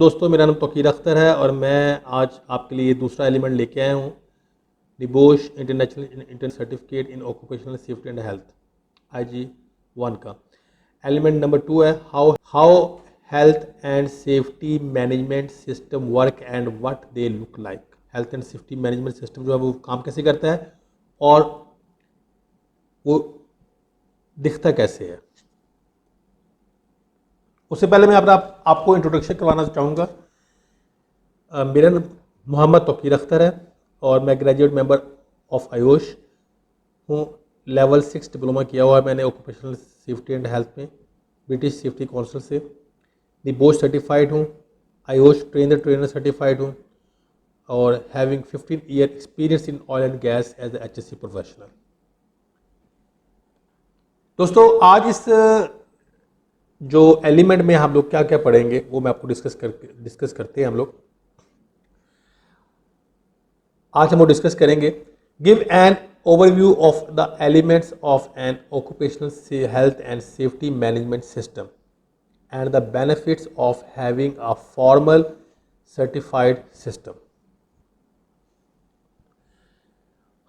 दोस्तों, मेरा नाम तौकीर अख्तर है और मैं आज आपके लिए दूसरा एलिमेंट लेके आया हूँ, NEBOSH international certificate in occupational safety and health IG-1 का। एलिमेंट नंबर 2 है how health and safety management system work and what they look like. Health and safety management system जो है वो काम कैसे करता है और वो दिखता कैसे है। उससे पहले मैं आपको इंट्रोडक्शन करवाना चाहूँगा। मेरा नाम मोहम्मद तौकीर अख्तर है और मैं ग्रेजुएट मेंबर ऑफ आयोश हूँ। लेवल 6 डिप्लोमा किया हुआ है मैंने ऑक्यूपेशनल सेफ्टी एंड हेल्थ में ब्रिटिश सेफ्टी काउंसिल से। डिबोश सर्टिफाइड हूँ, आयोश ट्रेनर सर्टिफाइड हूँ और having 15 year experience in oil and gas as a HSC professional. दोस्तों, आज इस जो एलिमेंट में हम लोग क्या क्या पढ़ेंगे वो मैं आपको डिस्कस करते हैं। आज हम लोग डिस्कस करेंगे give an overview of the elements of N occupational health and safety management system and the benefits of having a formal certified system.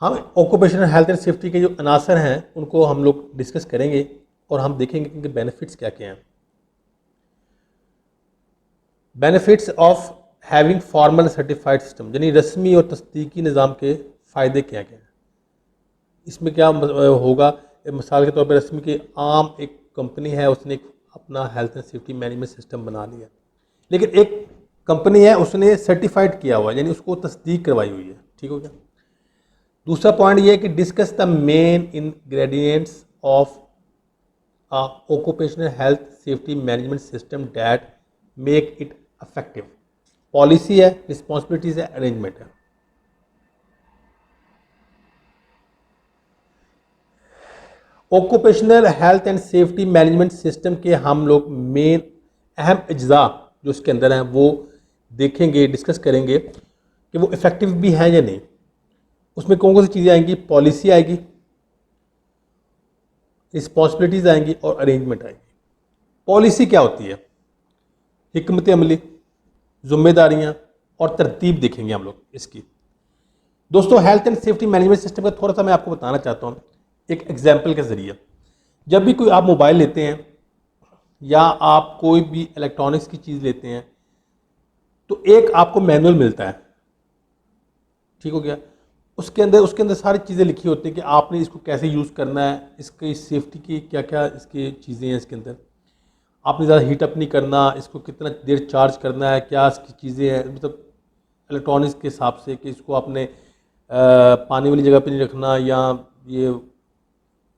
हम ऑक्यूपेशनल हेल्थ एंड सेफ्टी के जो अनासर हैं उनको हम लोग डिस्कस करेंगे और हम देखेंगे कि इनके बेनिफिट्स क्या क्या हैं। Benefits of having formal certified system, यानी रस्मी और तस्दीकी निज़ाम के फ़ायदे क्या क्या हैं। इसमें क्या होगा, मिसाल के तौर पर रस्मी की आम एक कंपनी है, उसने अपना health and safety management system बना लिया, लेकिन एक कंपनी है उसने सर्टिफाइड किया हुआ है, यानी उसको तस्दीक करवाई हुई है। ठीक हो गया। दूसरा पॉइंट ये है कि discuss the main ingredients of occupational health safety management system that make it effective. Policy है, रिस्पॉन्सिबिलिटीज है, अरेंजमेंट है। Occupational health and safety management system के हम लोग मेन अहम अज्जा जो इसके अंदर हैं वो देखेंगे, डिस्कस करेंगे कि वो इफेक्टिव भी हैं या नहीं। उसमें कौन कौन सी चीज़ें आएंगी, पॉलिसी आएगी, रिस्पॉन्सिबिलिटीज आएंगी और अरेंजमेंट आएगी। पॉलिसी क्या होती है, हिकमत अमली, जिम्मेदारियां और तरतीब देखेंगे हम लोग इसकी। दोस्तों, health and safety management system का थोड़ा सा मैं आपको बताना चाहता हूँ एक एग्जाम्पल के ज़रिए। जब भी कोई आप मोबाइल लेते हैं या आप कोई भी इलेक्ट्रॉनिक्स की चीज़ लेते हैं तो एक आपको मैनुअल मिलता है। ठीक हो गया। उसके अंदर सारी चीज़ें लिखी होती हैं कि आपने इसको कैसे यूज़ करना है, इसकी सेफ्टी की क्या क्या इसकी चीज़ें हैं। इसके अंदर आपने ज़्यादा हीट अप नहीं करना, इसको कितना देर चार्ज करना है, क्या इसकी चीज़ें हैं, मतलब इलेक्ट्रॉनिक्स के हिसाब से कि इसको आपने पानी वाली जगह पे नहीं रखना या ये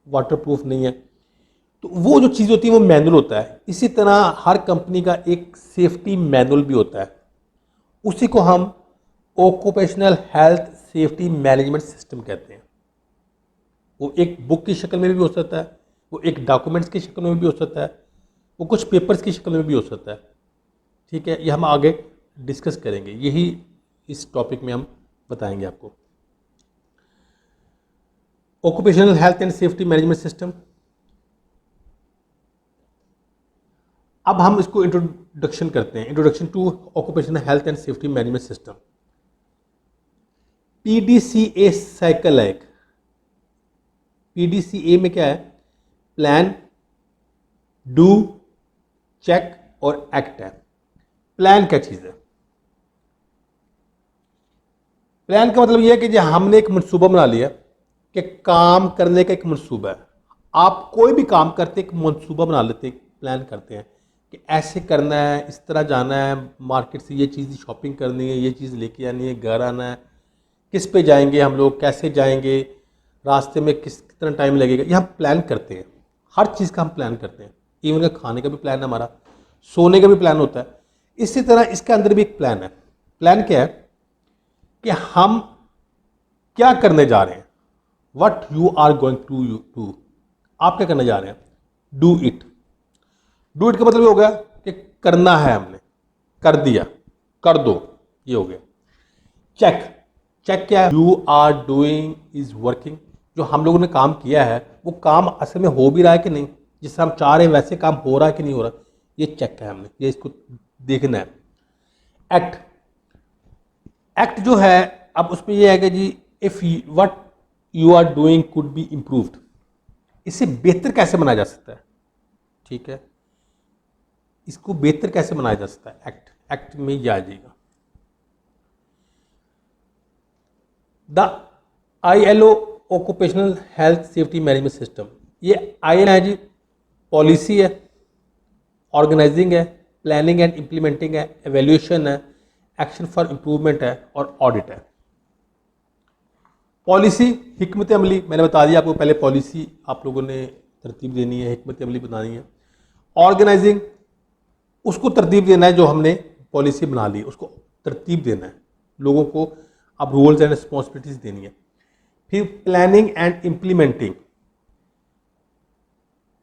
वाटर प्रूफ नहीं है। तो वो जो चीज़ होती है वो मैनुअल होता है। इसी तरह हर कंपनी का एक सेफ्टी मैनुअल भी होता है, उसी को हम occupational health safety management system कहते हैं। वो एक बुक की शक्ल में भी हो सकता है, वो एक डॉक्यूमेंट्स की शक्ल में भी हो सकता है, वो कुछ पेपर्स की शक्ल में भी हो सकता है। ठीक है, ये हम आगे डिस्कस करेंगे, यही इस टॉपिक में हम बताएंगे आपको। Occupational health and safety management system, अब हम इसको इंट्रोडक्शन करते हैं। Introduction to occupational health and safety management system. PDCA cycle है एक। PDCA में क्या है, प्लान, डू, चेक और एक्ट है। प्लान क्या चीज़ है? प्लान का मतलब यह है कि जो हमने एक मंसूबा बना लिया कि काम करने का एक मंसूबा है। आप कोई भी काम करते एक मंसूबा बना लेते हैं, प्लान करते हैं कि ऐसे करना है, इस तरह जाना है, मार्केट से ये चीज़ शॉपिंग करनी है, ये चीज़ लेके आनी है, घर आना है, किस पे जाएंगे हम लोग, कैसे जाएंगे, रास्ते में कितना टाइम लगेगा, ये हम प्लान करते हैं। हर चीज़ का हम प्लान करते हैं। इवन का खाने का भी प्लान है हमारा, सोने का भी प्लान होता है। इसी तरह इसके अंदर भी एक प्लान है। प्लान क्या है कि हम क्या करने जा रहे हैं, what you are going to do. आप क्या करने जा रहे हैं, डू इट। डू इट का मतलब ये हो गया कि करना है, हमने कर दिया, कर दो, ये हो गया। चेक, चेक क्या है, you are doing is working. जो हम लोगों ने काम किया है वो काम असल में हो भी रहा है कि नहीं, जिससे हम चाह रहे हैं वैसे काम हो रहा है कि नहीं हो रहा, ये चेक है हमने, ये इसको देखना है। एक्ट, एक्ट जो है अब उसमें यह है कि जी if what you are doing could be improved, इसे बेहतर कैसे बनाया जा सकता है, ठीक है, इसको बेहतर कैसे बनाया जा सकता है, एक्ट, एक्ट में यह आ जाएगा। The ILO occupational health safety management system, ये ILO है जी, पॉलिसी है, ऑर्गेनाइजिंग है, प्लानिंग एंड इम्प्लीमेंटिंग है, एवेल्यूशन है, एक्शन फॉर इम्प्रूवमेंट है और ऑडिट है। पॉलिसी, हिकमत अमली, मैंने बता दिया आपको, पहले पॉलिसी आप लोगों ने तरतीब देनी है, हिकमत अमली बनानी है। ऑर्गेनाइजिंग, उसको तरतीब देना है, जो हमने पॉलिसी बना ली उसको तरतीब देना है, लोगों को अब रूल्स एंड रिस्पॉन्सिबिलिटीज देनी है। फिर प्लानिंग एंड इम्प्लीमेंटिंग,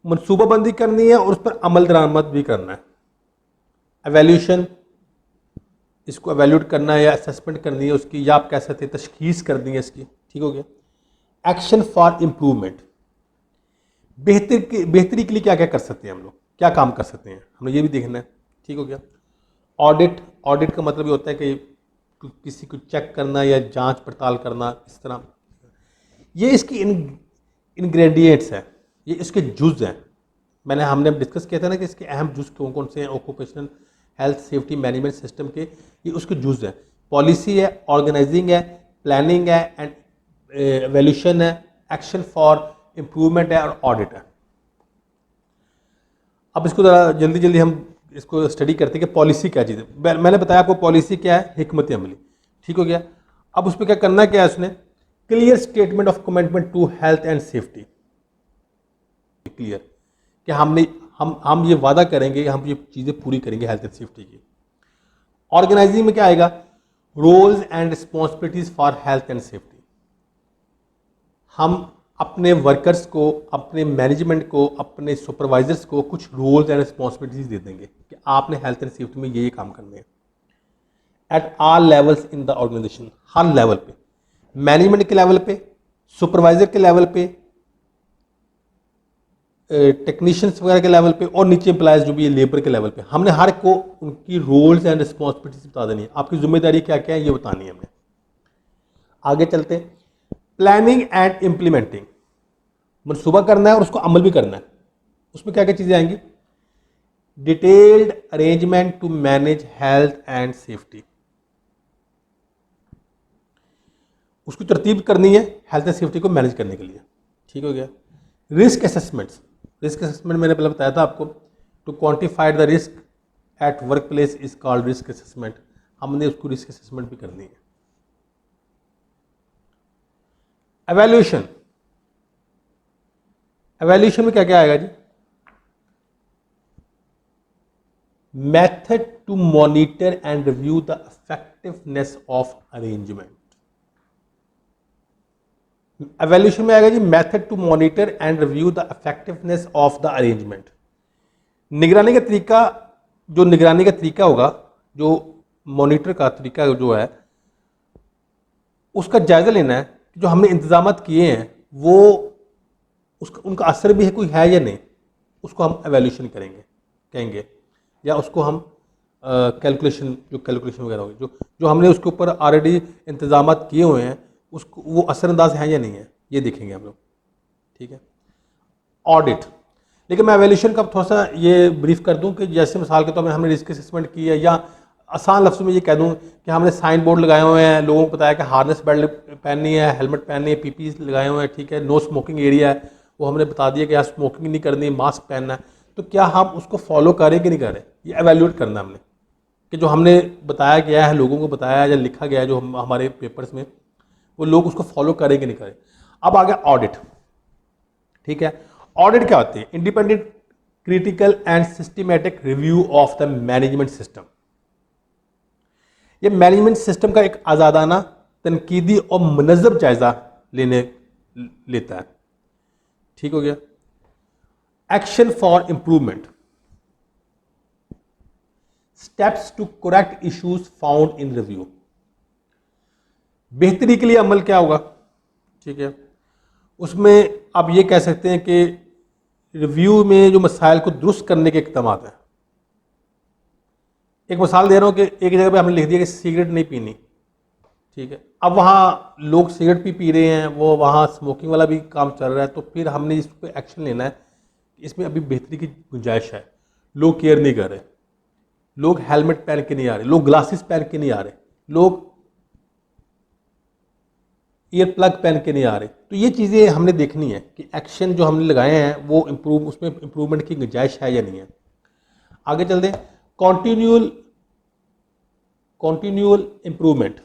मनसूबाबंदी करनी है और उस पर अमल दरामद भी करना है। एवेल्यूशन, इसको एवेल्यूट करना है या असेसमेंट करनी है उसकी, या आप कह सकते हैं तशखीस करनी है इसकी, ठीक हो गया। एक्शन फॉर इम्प्रूवमेंट, बेहतरी के लिए क्या क्या कर सकते हैं हम लोग, क्या काम कर सकते हैं, हमें ये भी देखना है, ठीक हो गया। ऑडिट, ऑडिट का मतलब ये होता है कि किसी को चेक करना या जांच पड़ताल करना, इस तरह। ये इसकी इंग्रेडिएंट्स हैं, ये इसके जुज़ हैं। हमने डिस्कस किया था ना कि इसके अहम जुज़ कौन कौन से हैं occupational health safety management system के, ये उसके जुज़ हैं। पॉलिसी है, ऑर्गेनाइजिंग है, प्लानिंग है एंड एवेल्यूशन है, एक्शन फॉर इम्प्रूवमेंट है और ऑडिट है। अब इसको ज़रा जल्दी जल्दी हम इसको स्टडी करते हैं कि पॉलिसी क्या चीज़ है। मैंने बताया आपको पॉलिसी क्या है, हिकमत अमली, ठीक हो गया। अब उस पर क्या करना क्या है, उसने clear statement of commitment to health and safety, clear कि हम ये वादा करेंगे कि हम ये चीज़ें पूरी करेंगे हेल्थ एंड सेफ्टी की। ऑर्गेनाइजिंग में क्या आएगा, roles and responsibilities for health and safety, हम अपने वर्कर्स को, अपने मैनेजमेंट को, अपने सुपरवाइजर्स को कुछ रोल्स एंड रिस्पॉन्सिबिलिटीज दे देंगे कि आपने हेल्थ एंड सेफ्टी में ये काम करने हैं। At all levels in the organisation, हर लेवल पे, मैनेजमेंट के लेवल पे, सुपरवाइजर के लेवल पे, टेक्नीशियंस वगैरह के लेवल पे और नीचे एम्प्लॉयज जो भी है लेबर के लेवल पे, हमने हर को उनकी रोल्स एंड रिस्पॉन्सिबिलिटीज बता देनी है। आपकी जिम्मेदारी क्या क्या है ये बतानी है हमने। आगे चलते, प्लानिंग एंड इम्प्लीमेंटिंग, मनसूबा करना है और उसको अमल भी करना है। उसमें क्या क्या चीज़ें आएंगी, detailed arrangement to manage health and safety, उसकी तरतीब करनी है हेल्थ एंड सेफ्टी को मैनेज करने के लिए, ठीक हो गया। रिस्क असेसमेंट्स, रिस्क असेसमेंट मैंने पहले बताया था आपको, to quantify the risk at work place is called risk assessment, हमने उसको रिस्क असेसमेंट भी करनी है। एवेल्यूशन, एवेल्यूशन में क्या क्या आएगा जी, method to monitor and review the effectiveness of arrangement. Evaluation में आएगा जी method to monitor and review the effectiveness of the arrangement, निगरानी का तरीका, जो निगरानी का तरीका होगा, जो मॉनिटर का तरीका जो है उसका जायजा लेना है कि जो हमने इंतजाम किए हैं वो उसका उनका असर भी है कोई है या नहीं, उसको हम एवेल्यूशन करेंगे, कहेंगे, या उसको हम कैलकुलेशन, जो कैलकुलेशन वगैरह होगी, जो हमने उसके ऊपर ऑलरेडी इंतजाम किए हुए हैं उसको वो असरअंदाज हैं या नहीं है, ये देखेंगे हम लोग, ठीक है। ऑडिट, लेकिन मैं एवेल्यूशन का थोड़ा सा ये ब्रीफ कर दूं कि जैसे मिसाल के तौर पर हमने रिस्क असेसमेंट की है, या आसान लफ्ज़ों में ये कह दूं कि हमने साइन बोर्ड लगाए हुए हैं, लोगों को बताया कि हार्नेस बेल्ट पहननी है, हेलमेट पहननी है, पीपी लगाए हुए हैं, ठीक है, नो स्मोकिंग एरिया है, वो हमने बता दिया कि यार स्मोकिंग नहीं करनी, मास्क पहनना है, तो क्या हम उसको फॉलो करें कि नहीं करें, ये एवेल्यूएट करना हमने, कि जो हमने बताया गया है, लोगों को बताया या लिखा गया है जो हमारे पेपर्स में, वो लोग उसको फॉलो करें कि नहीं करें। अब आ गया ऑडिट, ठीक है। ऑडिट क्या होती है, independent critical and systematic review of the management system, ये मैनेजमेंट सिस्टम का एक आज़ादाना, तनकीदी और मुनज़्ज़म जायजा लेता है, ठीक हो गया। Action for improvement, steps to correct issues found in review, बेहतरी के लिए अमल क्या होगा, ठीक है। उसमें आप ये कह सकते हैं कि रिव्यू में जो मसाइल को दुरुस्त करने के इक़दाम हैं, एक मिसाल दे रहा हूँ कि एक जगह पे हमने लिख दिया कि सिगरेट नहीं पीनी, ठीक है, अब वहाँ लोग सिगरेट भी पी रहे हैं, वो वहाँ स्मोकिंग वाला भी काम चल रहा है, तो फिर हमने इस पर एक्शन लेना है। इसमें अभी बेहतरी की गुंजाइश है। लोग केयर नहीं कर रहे, लोग हेलमेट पहन के नहीं आ रहे, लोग ग्लासेस पहन के नहीं आ रहे, लोग ईयर प्लग पहन के नहीं आ रहे। तो ये चीज़ें हमने देखनी है कि एक्शन जो हमने लगाए हैं वो उसमें इम्प्रूवमेंट की गुंजाइश है या नहीं है। आगे चलते हैं। Continual improvement,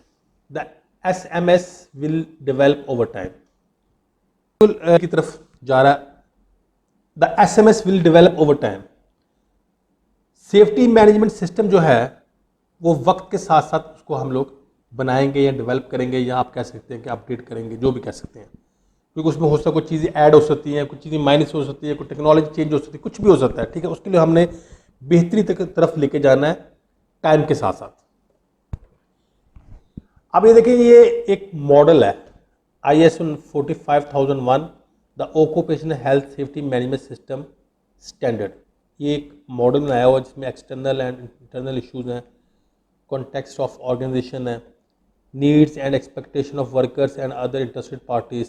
the SMS will develop over time की तरफ जा रहा है। The SMS will develop over time. Safety management system जो है वो वक्त के साथ साथ उसको हम लोग बनाएंगे या डेवलप करेंगे, या आप कह सकते हैं कि अपडेट करेंगे, जो भी कह सकते हैं, क्योंकि उसमें हो सकता है कुछ चीज़ें ऐड हो सकती हैं, कुछ चीज़ें माइनस हो सकती है, कुछ टेक्नोलॉजी चेंज हो सकती है, कुछ भी हो सकता है, ठीक है। उसके लिए हमने बेहतरी तरफ लेके जाना है टाइम के साथ साथ। अब ये देखिए, ये एक मॉडल है ISO 45001, the occupational health safety management system standard. ये एक मॉडल बनाया हुआ जिसमें एक्सटर्नल एंड इंटरनल इश्यूज हैं, कॉन्टेक्स्ट ऑफ ऑर्गेनाइजेशन है, needs and expectation of workers and other interested parties,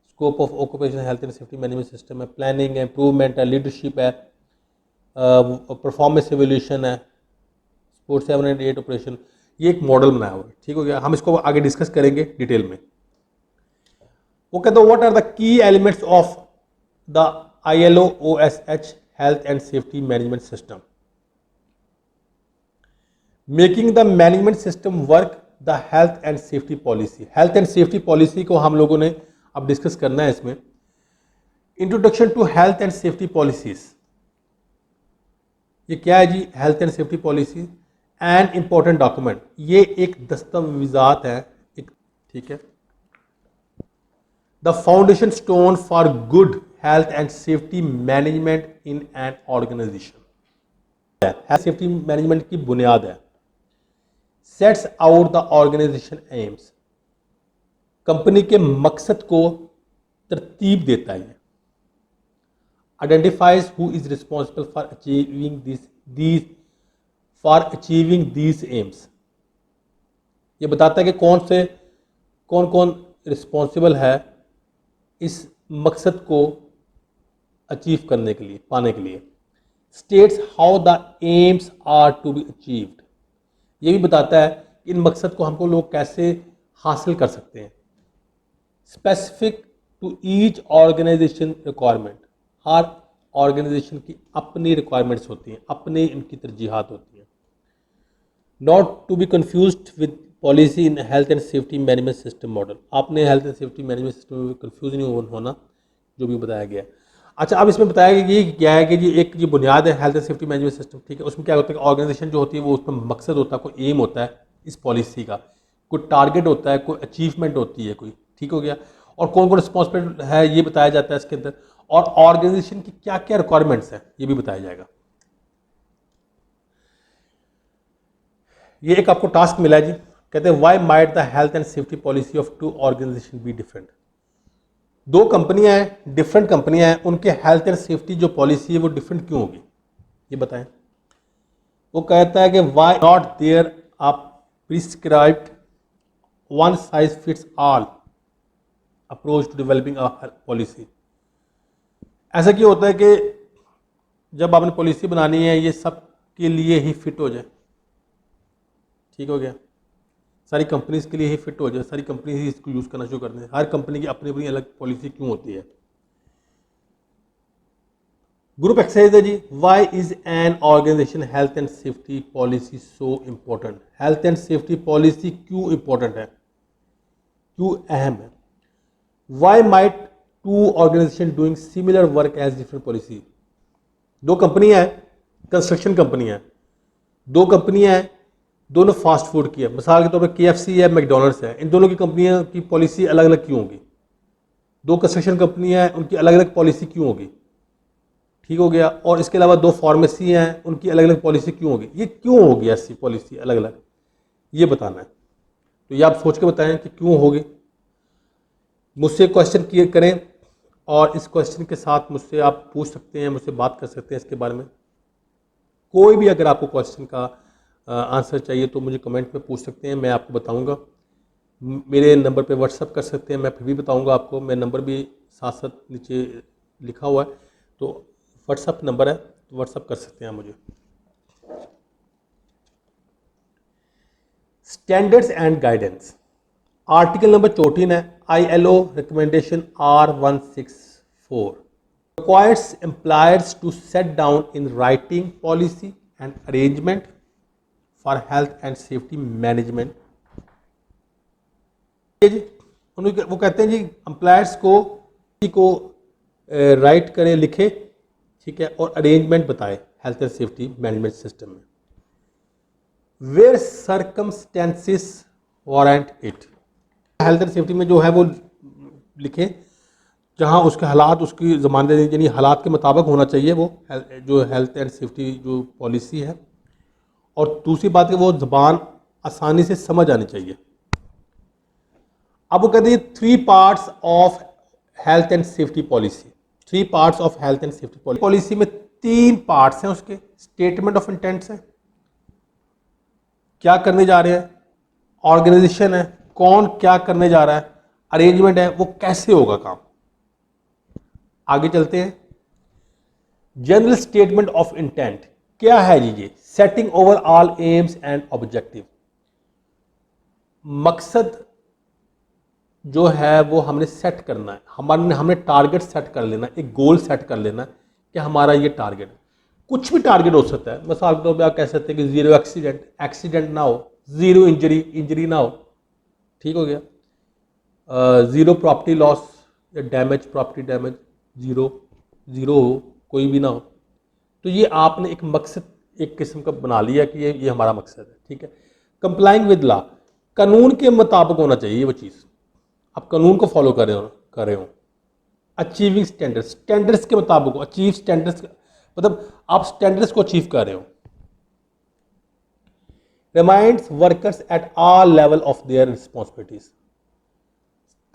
scope of occupational health and safety management system है, planning है, improvement है, लीडरशिप है, परफॉर्मेंस एवोल्यूशन है, स्पोर्ट्स 7 एंड 8 ऑपरेशन। ये एक model बनाया हुआ है, ठीक हो गया। हम इसको आगे डिस्कस करेंगे डिटेल में। वो कहते हैं what are the key elements of the ILO OSH health and safety management system, making the management system work, the health and safety policy. Health and safety policy को हम लोगों ने अब डिस्कस करना है इसमें। Introduction to health and safety policies, ये क्या है जी? Health and safety policy and important document, ये एक दस्तावेजात है, एक, ठीक है, the foundation stone for good health and safety management in an organisation, health safety management की बुनियाद है। Sets out the organisation aims, company के मकसद को तरतीब देता है। Identifies who is responsible for achieving these aims, ये बताता है कि कौन कौन रिस्पॉन्सिबल है इस मकसद को अचीव करने के लिए, पाने के लिए। States how the aims are to be achieved, ये भी बताता है कि इन मकसद को हमको लोग कैसे हासिल कर सकते हैं। Specific to each organisation requirement, हर ऑर्गेनाइजेशन की अपनी रिक्वायरमेंट्स होती हैं, अपनी इनकी तरजीहात होती हैं। Not to be confused with policy in health and safety management system model, आपने health and safety management system में कन्फ्यूज नहीं होना, जो भी बताया गया। अच्छा, अब इसमें बताया गया ये क्या है कि जी एक ये बुनियाद है health and safety management system, ठीक है। उसमें क्या होता है कि ऑर्गेनाइजेशन जो होती है वो उसमें मकसद होता है, कोई एम होता है इस पॉलिसी का, कोई टारगेट होता है, कोई अचीवमेंट होती है कोई, ठीक हो गया। और कौन कौन रिस्पॉन्सिबल है ये बताया जाता है इसके अंदर, और ऑर्गेनाइजेशन की क्या क्या रिक्वायरमेंट्स हैं ये भी बताया जाएगा। ये एक आपको टास्क मिला है जी, कहते हैं why might the health and safety policy of to organisation be different. दो कंपनियां हैं, डिफरेंट कंपनियां हैं, उनके हेल्थ एंड सेफ्टी जो पॉलिसी है वो डिफरेंट क्यों होगी, ये बताएं। वो कहता है कि why not there a prescribed one size fits all approach to developing a policy. ऐसा क्यों होता है कि जब आपने पॉलिसी बनानी है ये सब के लिए ही फिट हो जाए, ठीक हो गया, सारी कंपनीज के लिए ही फिट हो जाए, सारी कंपनी ही इसको यूज़ करना शुरू कर दें। हर कंपनी की अपनी अपनी अलग पॉलिसी क्यों होती है। ग्रुप एक्सरसाइज है जी, why is an organisation health and safety policy so important. Health and safety policy क्यों इम्पोर्टेंट है, क्यों अहम है। Why might two organisation doing similar work as different policy. दो कंपनियां हैं, कंस्ट्रक्शन कंपनियां हैं, दो कंपनियां हैं, दोनों फास्ट फूड की है, मिसाल के तौर पर KFC है, मैकडोनल्ड्स है, इन दोनों की कंपनियों की पॉलिसी अलग अलग क्यों होगी। दो कंस्ट्रक्शन कंपनियां हैं, उनकी अलग अलग पॉलिसी क्यों होगी, ठीक हो गया। और इसके अलावा दो फार्मेसी हैं, उनकी अलग अलग पॉलिसी क्यों होगी, ये क्यों होगी ऐसी पॉलिसी अलग अलग, ये बताना है। तो ये आप सोच के बताएं कि क्यों होगी। मुझसे क्वेश्चन किए करें और इस क्वेश्चन के साथ मुझसे आप पूछ सकते हैं, मुझसे बात कर सकते हैं इसके बारे में। कोई भी अगर आपको क्वेश्चन का आंसर चाहिए तो मुझे कमेंट में पूछ सकते हैं, मैं आपको बताऊंगा। मेरे नंबर पे व्हाट्सअप कर सकते हैं, मैं फिर भी बताऊंगा आपको। मैं नंबर भी साथ साथ नीचे लिखा हुआ है, तो व्हाट्सअप नंबर है, तो व्हाट्सअप कर सकते हैं मुझे। Standards and guidance, article number 14 है, ILO recommendation R164 requires employers to set down in writing policy and arrangement for health and safety management। वो कहते हैं जी एम्प्लॉयर्स को राइट करें, लिखे, ठीक है, और अरेंजमेंट बताए health and safety management system में, where circumstances warrant it. Health and safety में जो है वो लिखे जहां उसके हालात, उसकी ज़मानत, यानी हालात के मुताबिक होना चाहिए वो जो हेल्थ एंड सेफ्टी जो पॉलिसी है। और दूसरी बात है वो ज़बान आसानी से समझ आनी चाहिए। अब वो कहते हैं 3 parts of health and safety policy. 3 parts of health and safety policy में 3 पार्ट्स हैं उसके। स्टेटमेंट ऑफ इंटेंट्स है, क्या करने जा रहे हैं, ऑर्गेनाइजेशन है, कौन क्या करने जा रहा है, अरेंजमेंट है, वो कैसे होगा काम। आगे चलते हैं। जनरल स्टेटमेंट ऑफ इंटेंट क्या है जी? ये setting over all AIIMS and objective, मकसद जो है वो हमने सेट करना है, हमने टारगेट सेट कर लेना, एक गोल सेट कर लेना कि हमारा ये टारगेट, कुछ भी टारगेट हो सकता है। मिसाल के तौर पर आप कह सकते हैं कि 0 एक्सीडेंट ना हो, 0 इंजरी ना हो, ठीक हो गया, 0 प्रॉपर्टी लॉस या डैमेज, प्रॉपर्टी डैमेज 0 हो, कोई भी ना हो। तो ये आपने एक मकसद एक किस्म का बना लिया कि ये हमारा मकसद है, ठीक है। कंप्लाइंग विद लॉ, कानून के मुताबिक होना चाहिए वो चीज़, आप कानून को फॉलो कर रहे हो। अचीविंग स्टैंडर्ड्स के मुताबिक, अचीव स्टैंडर्ड्स मतलब आप स्टैंडर्ड्स को अचीव कर रहे हो। Reminds workers at all level of their responsibilities,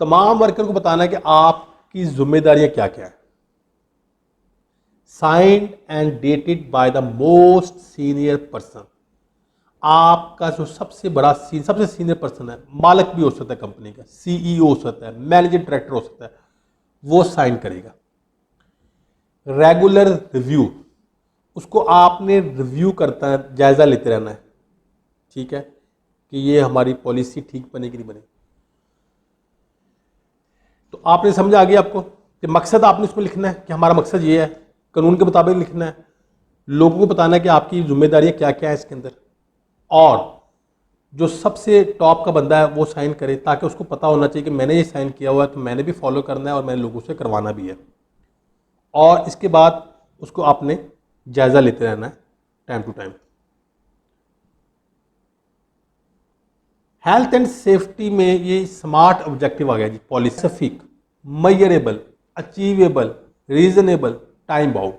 तमाम वर्कर को बताना है कि आपकी जिम्मेदारियां क्या क्या है। Signed and dated by the most senior person, आपका जो सबसे सीनियर पर्सन है, मालिक भी हो सकता है कंपनी का, CEO हो सकता है, मैनेजिंग डायरेक्टर हो सकता है, वो साइन करेगा। रेगुलर रिव्यू, उसको आपने रिव्यू करता है, जायजा लेते रहना है, ठीक है, कि ये हमारी पॉलिसी ठीक बने कि नहीं बने। तो आपने समझ आ गया आपको कि मकसद आपने उसमें लिखना है कि हमारा मकसद ये है, कानून के मुताबिक लिखना है, लोगों को बताना है कि आपकी जिम्मेदारियां क्या क्या है इसके अंदर, और जो सबसे टॉप का बंदा है वो साइन करे, ताकि उसको पता होना चाहिए कि मैंने ये साइन किया हुआ है तो मैंने भी फॉलो करना है और मैंने लोगों से करवाना भी है। और इसके बाद उसको आपने जायजा लेते रहना है time to time. Health and safety में ये स्मार्ट ऑब्जेक्टिव आ गया जी, specific, measurable, achievable, reasonable, time bound.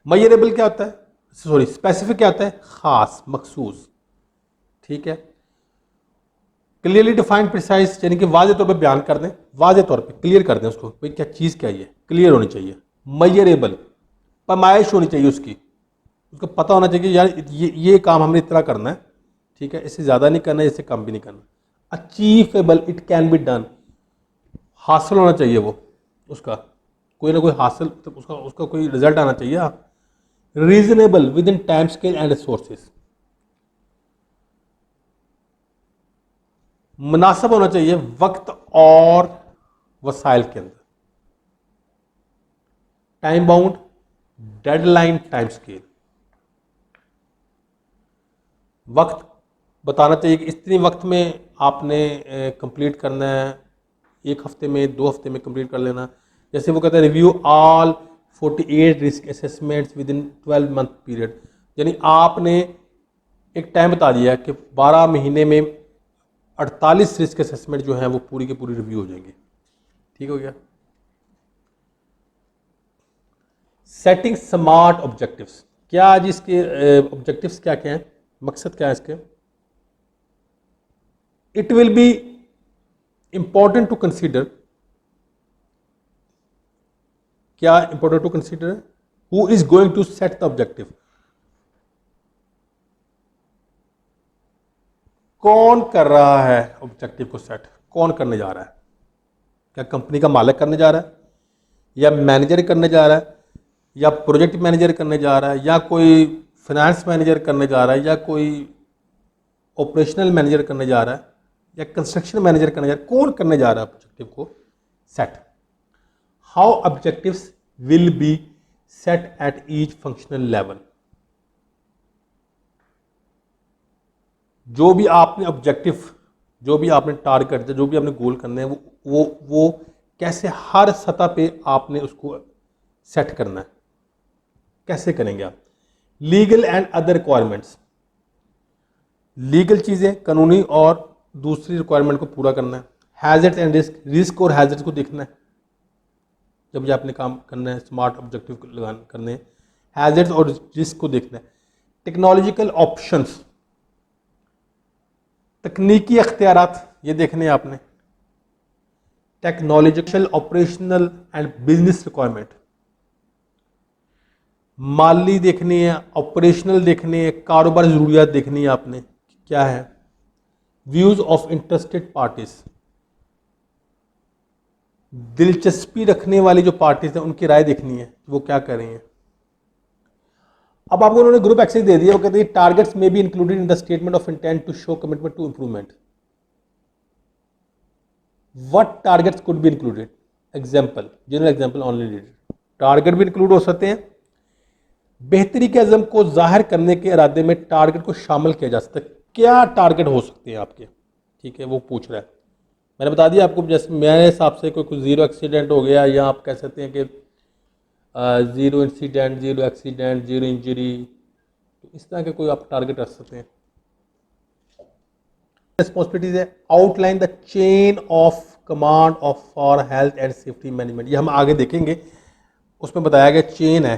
Measurable क्या होता है, स्पेसिफिक क्या होता है, खास, मखसूस, ठीक है। क्लियरली डिफाइंड, प्रिसाइज, यानी कि वाज़ेह तौर पे बयान कर दें, वाज़ेह तौर पे क्लियर कर दें उसको, भाई क्या चीज़ क्या है, क्लियर होनी चाहिए। मेजरेबल, पैमाइश होनी चाहिए उसकी, उसको पता होना चाहिए कि यार ये काम हमने इतना करना है, ठीक है, इससे ज़्यादा नहीं करना है, इससे कम भी नहीं करना। Achievable, it can be done, हासिल होना चाहिए वो, उसका कोई ना कोई हासिल, तो उसका कोई रिजल्ट आना चाहिए। Reasonable, with in time scale and resources, मुनासिब होना चाहिए वक्त और वसाइल के अंदर। Time bound, deadline, time scale, वक्त बताना चाहिए कि इतने वक्त में आपने कंप्लीट करना है, 1 हफ्ते में, 2 हफ्ते में कंप्लीट कर लेना। जैसे वो कहते हैं review all 48 risk assessments with in 12 month period, यानी आपने एक टाइम बता दिया कि 12 महीने में 48 रिस्क असेसमेंट जो है वो पूरी की पूरी रिव्यू हो जाएंगे, ठीक हो गया। सेटिंग स्मार्ट ऑब्जेक्टिव्स, क्या आज इसके ऑब्जेक्टिव्स क्या क्या हैं, मकसद क्या है इसके। It will be important to consider, क्या important to consider, who is going to set the objective, कौन कर रहा है ऑब्जेक्टिव को सेट, कौन करने जा रहा है? क्या कंपनी का मालिक करने जा रहा है, या मैनेजर करने जा रहा है, या प्रोजेक्ट मैनेजर करने जा रहा है, या कोई फाइनेंस मैनेजर करने जा रहा है, या कोई ऑपरेशनल मैनेजर करने जा रहा है, या कंस्ट्रक्शन मैनेजर करने जा रहा है? कौन करने जा रहा है ऑब्जेक्टिव को set? How objectives will be set at each functional level. जो भी आपने ऑब्जेक्टिव, जो भी आपने टारगेट, जो भी आपने गोल करने हैं, वो कैसे हर सतह पे आपने उसको सेट करना है, कैसे करेंगे आप? Legal and other requirements, legal चीज़ें, कानूनी और दूसरी रिक्वायरमेंट को पूरा करना है। हैजर्ड्स एंड रिस्क, रिस्क और हैजर्ड्स को देखना है जब ये आपने काम करना है, स्मार्ट ऑब्जेक्टिव करने हैं। हैजर्ड्स और रिस्क को देखना है। टेक्नोलॉजिकल ऑप्शंस, तकनीकी अख्तियारात ये देखने हैं आपने। Technological, operational and business requirement, माली देखनी है, ऑपरेशनल देखनी है, कारोबार ज़रूरियात देखनी है आपने क्या है। व्यूज़ ऑफ इंटरेस्टेड पार्टीज, दिलचस्पी रखने वाली जो पार्टीज हैं उनकी राय देखनी है वो क्या कर रही हैं। अब आपको उन्होंने ग्रुप एक्सेस दे दिया, वो कहते हैं टारगेट्स में be included in the statement of intent to show commitment to improvement. What targets could be included? Example, general example only needed. Target भी इंक्लूड हो सकते हैं। बेहतरी के अज़म को जाहिर करने के इरादे में टारगेट को शामिल किया जा सकता है। क्या टारगेट हो सकते हैं आपके? ठीक है, वो पूछ रहा है। मैंने बता दिया आपको, जैसे मेरे हिसाब से कोई ज़ीरो एक्सीडेंट हो गया, या आप कह सकते हैं कि zero incident, zero accident, zero injury, तो इस तरह के कोई आप टारगेट रख सकते हैं। रिस्पॉन्सिबिलिटीज है, outline the chain of command of for health and safety management. ये हम आगे देखेंगे, उसमें बताया गया चेन है,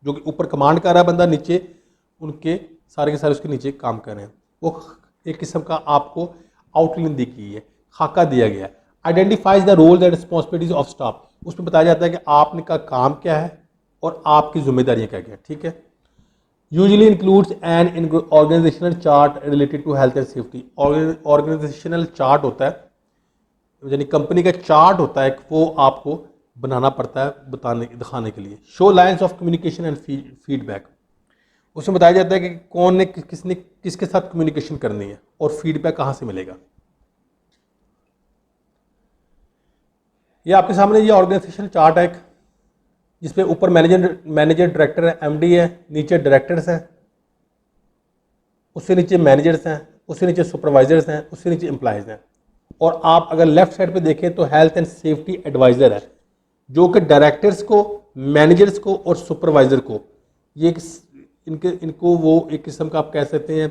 जो कि ऊपर कमांड कर रहा है बंदा, नीचे उनके सारे के सारे उसके नीचे काम कर रहे हैं। वो एक किस्म का आपको आउटलाइन दी गई है, खाका दिया गया है। Identifies the roles and responsibilities of staff, उसमें बताया जाता है कि आपने का काम क्या है और आपकी जिम्मेदारियां क्या क्या है। ठीक है। Usually includes an organisational chart related to health and safety. Organisational chart होता है, यानी कंपनी का चार्ट होता है, वो आपको बनाना पड़ता है दिखाने के लिए। Show lines of communication and feedback, उसमें बताया जाता है कि कौन ने किसने किसके साथ कम्युनिकेशन करनी है और फीडबैक कहाँ से मिलेगा। ये आपके सामने ये ऑर्गेनाइजेशन चार्ट है, जिसपे ऊपर मैनेजर डायरेक्टर है, एमडी है, नीचे डायरेक्टर्स हैं, उससे नीचे मैनेजर्स हैं, उससे नीचे सुपरवाइजर्स हैं, उससे नीचे एम्प्लॉयज़ हैं। और आप अगर लेफ्ट साइड पे देखें तो हेल्थ एंड सेफ्टी एडवाइज़र है, जो कि डायरेक्टर्स को, मैनेजर्स को और सुपरवाइज़र को, ये इनको वो एक किस्म का आप कह सकते हैं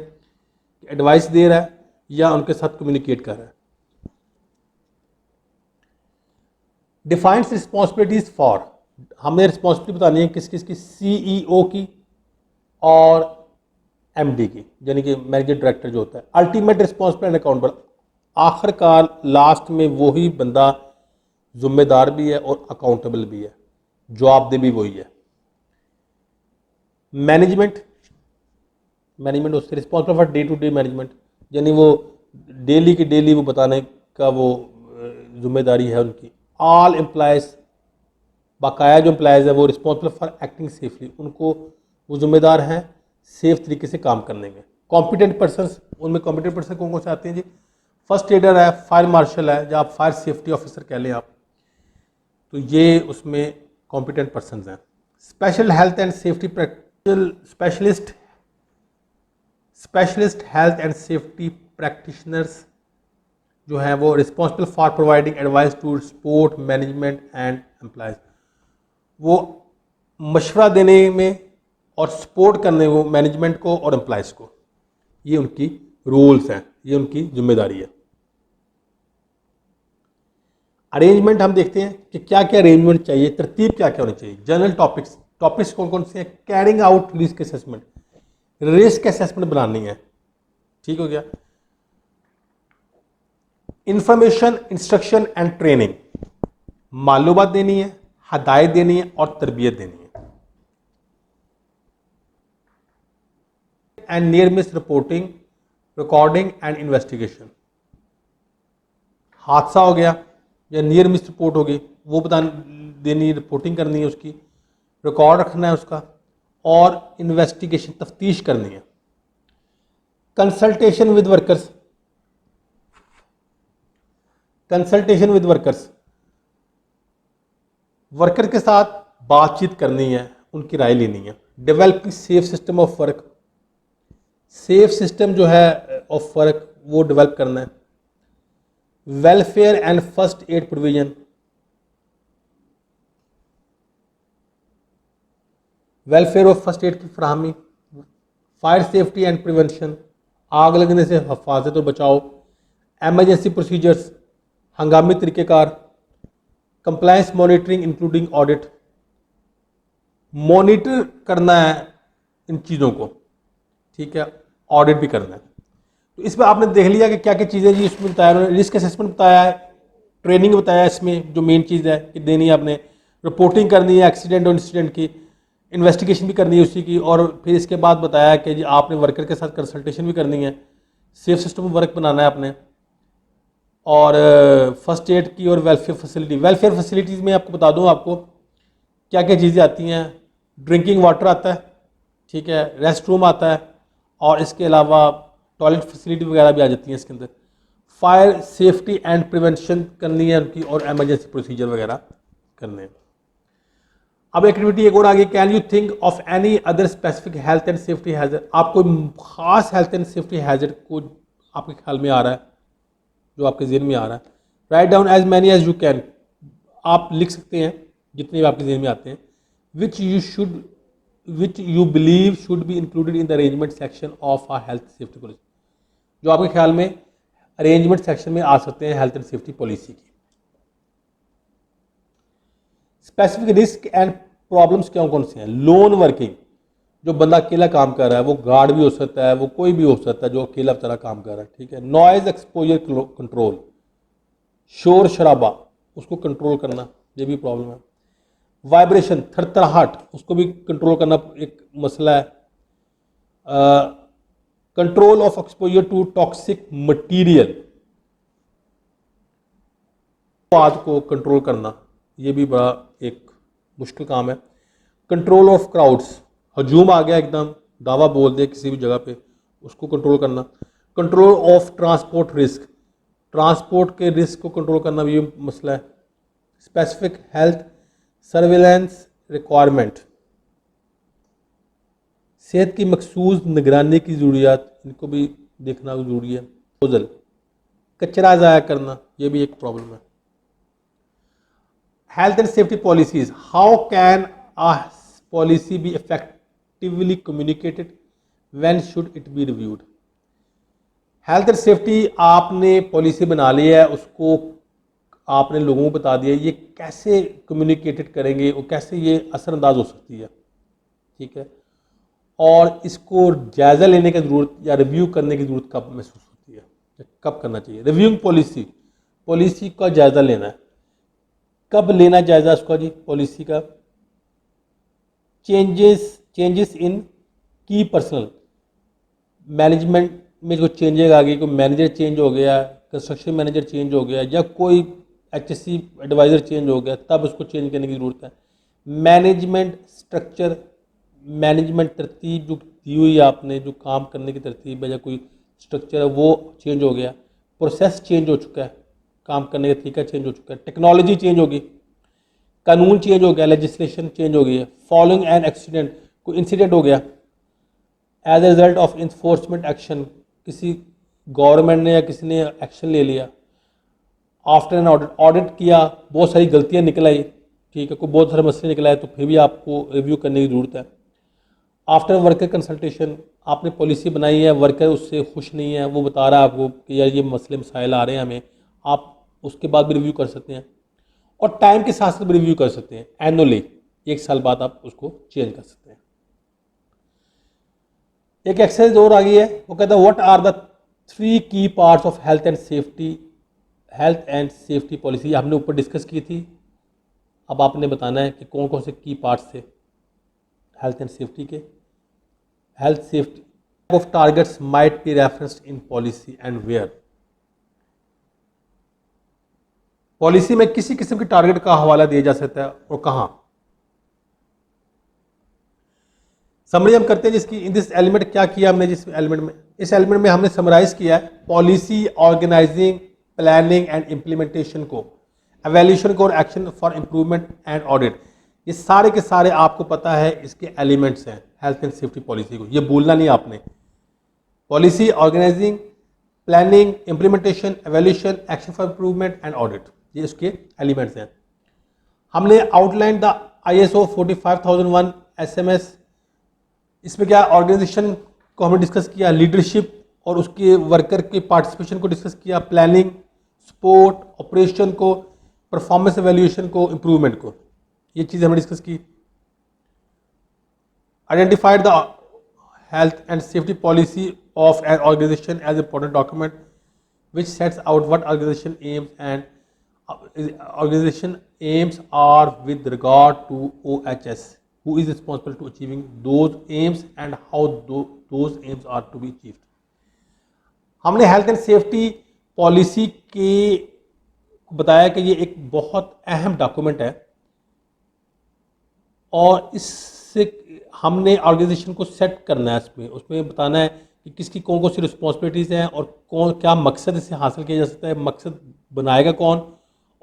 एडवाइस दे रहा है या उनके साथ कम्युनिकेट कर रहा है। डिफाइंस रिस्पॉन्सिबिलिटीज फॉर, हमें रिस्पॉन्सिबिलिटी बतानी है किस किस की, सीईओ की और एमडी की, यानी कि मैनेजर डायरेक्टर जो होता है। अल्टीमेट रिस्पॉन्सिबल एंड अकाउंटेबल, आखिरकार लास्ट में वही बंदा जिम्मेदार भी है और अकाउंटेबल भी है, जवाबदेही भी वही है। मैनेजमेंट उससे responsible for day to day management, यानी वो डेली की डेली वो बताने का वो जिम्मेदारी है उनकी। ऑल एम्प्लॉयज़, बाकाया जो एम्प्लॉयज़ है वो रिस्पॉन्सिबल फॉर एक्टिंग सेफली, उनको वो जिम्मेदार हैं सेफ तरीके से काम करने में। कॉम्पिटेंट पर्सनस, उनमें कॉम्पिटेंट पर्सन कौन कौन से आते हैं जी? फर्स्ट एडर है, फायर मार्शल है, या आप फायर सेफ्टी ऑफिसर कह लें आप, तो ये उसमें कॉम्पिटेंट पर्सनस हैं। Special health and safety specialist health and safety practitioners जो हैं वो responsible for providing advice to support management and employees, वो मशवरा देने में और सपोर्ट करने को मैनेजमेंट को और एम्प्लॉयज़ को, ये उनकी रोल्स हैं, ये उनकी जिम्मेदारी है। अरेंजमेंट हम देखते हैं कि क्या क्या अरेंजमेंट चाहिए, तरतीब क्या क्या होनी चाहिए। जनरल टॉपिक्स कौन कौन से हैं? Carrying out risk assessment, risk assessment बनानी है, ठीक हो गया। इंफॉर्मेशन, इंस्ट्रक्शन एंड ट्रेनिंग, मालूमात देनी है, हदायत देनी है और तरबियत देनी है। And near miss reporting, recording and investigation, हादसा हो गया या नियर मिस रिपोर्ट होगी वो बता देनी, रिपोर्टिंग करनी है उसकी, रिकॉर्ड रखना है उसका, और इन्वेस्टिगेशन तफ्तीश करनी है। Consultation with workers, consultation with workers, worker के साथ बातचीत करनी है, उनकी राय लेनी है। Developing safe system of work, safe system जो है ऑफ वर्क वो डेवलप करना है। Welfare and first aid provision, welfare और फर्स्ट एड की फराहमी। फायर सेफ्टी एंड प्रिवेंशन, आग लगने से हिफाजत और बचाव। एमरजेंसी प्रोसीजर्स, हंगामी तरीक़ेकार। Compliance monitoring including audit, monitor करना है इन चीज़ों को, ठीक है, ऑडिट भी करना है। तो इसमें आपने देख लिया कि क्या क्या चीज़ें जी इसमें बताया उन्होंने। रिस्क असेसमेंट बताया है, ट्रेनिंग बताया इसमें जो मेन चीज़ है कि देनी है आपने, रिपोर्टिंग करनी है एक्सीडेंट और इंसिडेंट की, इन्वेस्टिगेशन भी करनी है उसी की, और फिर इसके बाद बताया कि जी आपने वर्कर के साथ कंसल्टेशन भी करनी है, सेफ सिस्टम वर्क बनाना है आपने, और फर्स्ट एड की और वेलफेयर फैसिलिटी। वेलफेयर फैसिलिटीज़ में आपको बता दूं आपको क्या क्या चीज़ें आती हैं। ड्रिंकिंग वाटर आता है, ठीक है, रेस्ट रूम आता है, और इसके अलावा टॉयलेट फैसिलिटी वगैरह भी आ जाती हैं इसके अंदर। फायर सेफ्टी एंड प्रिवेंशन करनी है उनकी, और एमरजेंसी प्रोसीजर वगैरह करने हैं। अब एक्टिविटी एक और आ गई, can you think of any other specific health and safety hazard. आपको खास हेल्थ एंड सेफ्टी हैजर्ड को आपके ख्याल में आ रहा है, जो आपके जहन में आ रहा है। Write down as many as you can, आप लिख सकते हैं जितने भी आपके जहन में आते हैं। Which you believe should be included in the arrangement section of a health safety policy, जो आपके ख्याल में अरेंजमेंट सेक्शन में आ सकते हैं हेल्थ एंड सेफ्टी पॉलिसी की। स्पेसिफिक रिस्क एंड प्रॉब्लम्स कौन कौन से हैं। लोन वर्किंग, जो बंदा अकेला काम कर रहा है, वो गार्ड भी हो सकता है, वो कोई भी हो सकता है जो अकेला बेचारा काम कर रहा है, ठीक है। नॉइज एक्सपोजर कंट्रोल, शोर शराबा उसको कंट्रोल करना, ये भी प्रॉब्लम है। वाइब्रेशन, थरथराहट, उसको भी कंट्रोल करना एक मसला है। Control of exposure to toxic material, बात को कंट्रोल करना, ये भी बड़ा एक मुश्किल काम है। कंट्रोल ऑफ क्राउड्स, हजूम आ गया एकदम, दावा बोल दे किसी भी जगह पे, उसको कंट्रोल करना। Control of transport risk, transport के रिस्क को कंट्रोल करना भी मसला है। स्पेसिफिक हेल्थ सर्वेलेंस रिक्वायरमेंट, सेहत की मखसूस निगरानी की ज़रूरियात, इनको भी देखना ज़रूरी है। डिस्पोजल, कचरा ज़ाया करना, ये भी एक प्रॉब्लम है। Health and safety policies, how can a policy B effectively communicated, when should it be reviewed. Health and safety आपने पॉलिसी बना ली है, उसको आपने लोगों को बता दिया, ये कैसे कम्युनिकेटेड करेंगे और कैसे ये असरअंदाज हो सकती है, ठीक है। और इसको जायज़ा लेने की ज़रूरत या रिव्यू करने की ज़रूरत कब महसूस होती है, कब करना चाहिए। रिव्यूइंग पॉलिसी, पॉलिसी का जायज़ा लेना है, कब लेना जायज़ा उसका जी पॉलिसी का। चेंजेस इन की पर्सनल मैनेजमेंट में जो चेंजेस आ गई, कोई मैनेजर चेंज हो गया, कंस्ट्रक्शन मैनेजर चेंज हो गया, या कोई HSC एडवाइज़र चेंज हो गया, तब उसको चेंज करने की ज़रूरत है। मैनेजमेंट स्ट्रक्चर, मैनेजमेंट तरतीब जो दी हुई है आपने, जो काम करने की तरतीब है या कोई स्ट्रक्चर है, वो चेंज हो गया। प्रोसेस चेंज हो चुका है, काम करने का तरीका चेंज हो चुका है। टेक्नोलॉजी चेंज होगी, कानून चेंज हो गया, लेजिस्लेशन चेंज हो गई है। फॉलोइंग एन एक्सीडेंट, कोई इंसिडेंट हो गया, as a result of enforcement action, किसी गवर्नमेंट ने या किसी ने एक्शन ले लिया। आफ्टर एन ऑडिट, ऑडिट किया, बहुत सारी गलतियां निकल आई, ठीक है, कोई बहुत सारे मसले निकल आए, तो फिर भी आपको रिव्यू करने की ज़रूरत है। आफ्टर वर्कर कंसल्टेशन, आपने पॉलिसी बनाई है, वर्कर उससे खुश नहीं है, वो बता रहा है आपको कि यार ये मसले मसाइल आ रहे हैं हमें, आप उसके बाद भी रिव्यू कर सकते हैं। और टाइम के साथ साथ भी रिव्यू कर सकते हैं, एनुअली, 1 साल बाद आप उसको चेंज कर सकते हैं। एक एक्सरसाइज और आ गई है, वो कहता है व्हाट आर द 3 की parts of health and safety policy. हमने ऊपर डिस्कस की थी, अब आपने बताना है कि कौन कौन से की पार्ट्स थे हेल्थ एंड सेफ्टी के। Health safety of targets might be referenced in policy and where. पॉलिसी में किसी किस्म की टारगेट का हवाला दिया जा सकता है और कहां। समरी हम करते हैं जिसकी इन दिस एलिमेंट क्या किया हमने, जिस एलिमेंट में, इस एलिमेंट में हमने समराइज किया है policy, organising, planning and implementation को, एवेल्यूशन को और action for improvement and audit. ये सारे के सारे आपको पता है इसके एलिमेंट्स हैं हेल्थ एंड सेफ्टी पॉलिसी को, ये भूलना नहीं आपने। Policy, organising, planning, implementation, evaluation, action for improvement and audit, ये इसके एलिमेंट्स हैं। हमने आउटलाइन द ISO 45001 SMS, इसमें क्या ऑर्गेनाइजेशन को हमने डिस्कस किया, लीडरशिप और उसके वर्कर के पार्टिसिपेशन को डिस्कस किया, प्लानिंग, सपोर्ट, ऑपरेशन को, परफॉर्मेंस एवेल्यूएशन को, इंप्रूवमेंट को, ये चीज़ हमने डिस्कस की। Identified the health and safety policy of an organisation as important document which sets out what organisation aims and organization aims are with regard to OHS, who is responsible to achieving those aims and how those aims are to be achieved। हमने health and safety policy के बताया कि ये एक बहुत अहम document है और इससे हमने ऑर्गेनाइजेशन को सेट करना है, उसमें बताना है कि किसकी कौन सी रिस्पॉन्सिबिलिटीज़ हैं और कौन क्या मकसद इससे हासिल किया जा सकता है, मकसद बनाएगा कौन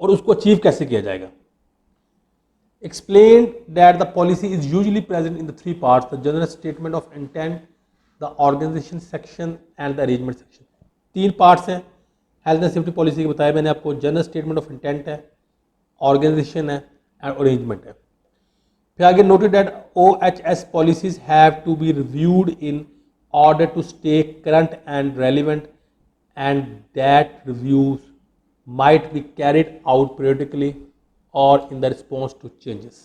और उसको अचीव कैसे किया जाएगा। Explain that the policy is usually present in the 3 parts, the general statement of intent, the organisation section and the arrangement section. 3 parts हैं हेल्थ एंड सेफ्टी पॉलिसी के, बताया मैंने आपको। जनरल स्टेटमेंट ऑफ इंटेंट है, organisation है and arrangement है। फिर आगे noted that OHS policies have to be reviewed in order to stay current and relevant and that reviews might be carried out periodically or in the response to changes।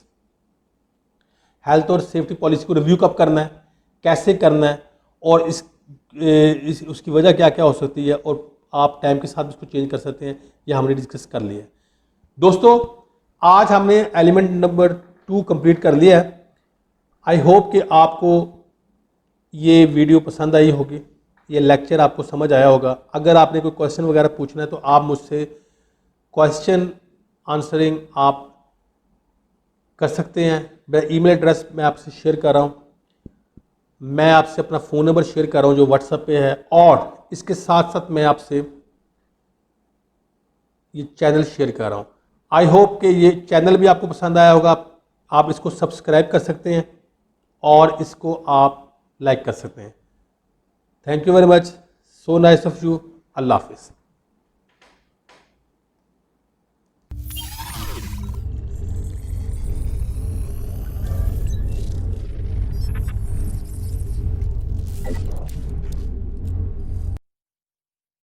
Health और safety policy को review कब करना है, कैसे करना है और उसकी वजह क्या क्या हो सकती है और आप टाइम के साथ इसको चेंज कर सकते हैं, ये हमने डिस्कस कर लिया है। दोस्तों आज हमने एलिमेंट नंबर 2 कंप्लीट कर लिया है। आई होप कि आपको ये वीडियो पसंद आई होगी, ये लेक्चर आपको समझ आया होगा। अगर आपने कोई क्वेश्चन वगैरह पूछना है तो आप मुझसे क्वेश्चन आंसरिंग आप कर सकते हैं। मेरा ईमेल एड्रेस मैं आपसे शेयर कर रहा हूँ, मैं आपसे अपना फ़ोन नंबर शेयर कर रहा हूँ जो व्हाट्सएप पे है, और इसके साथ साथ मैं आपसे ये चैनल शेयर कर रहा हूँ। आई होप कि ये चैनल भी आपको पसंद आया होगा। आप इसको सब्सक्राइब कर सकते हैं और इसको आप लाइक कर सकते हैं। Thank you very much. So nice of you. Allah Hafiz.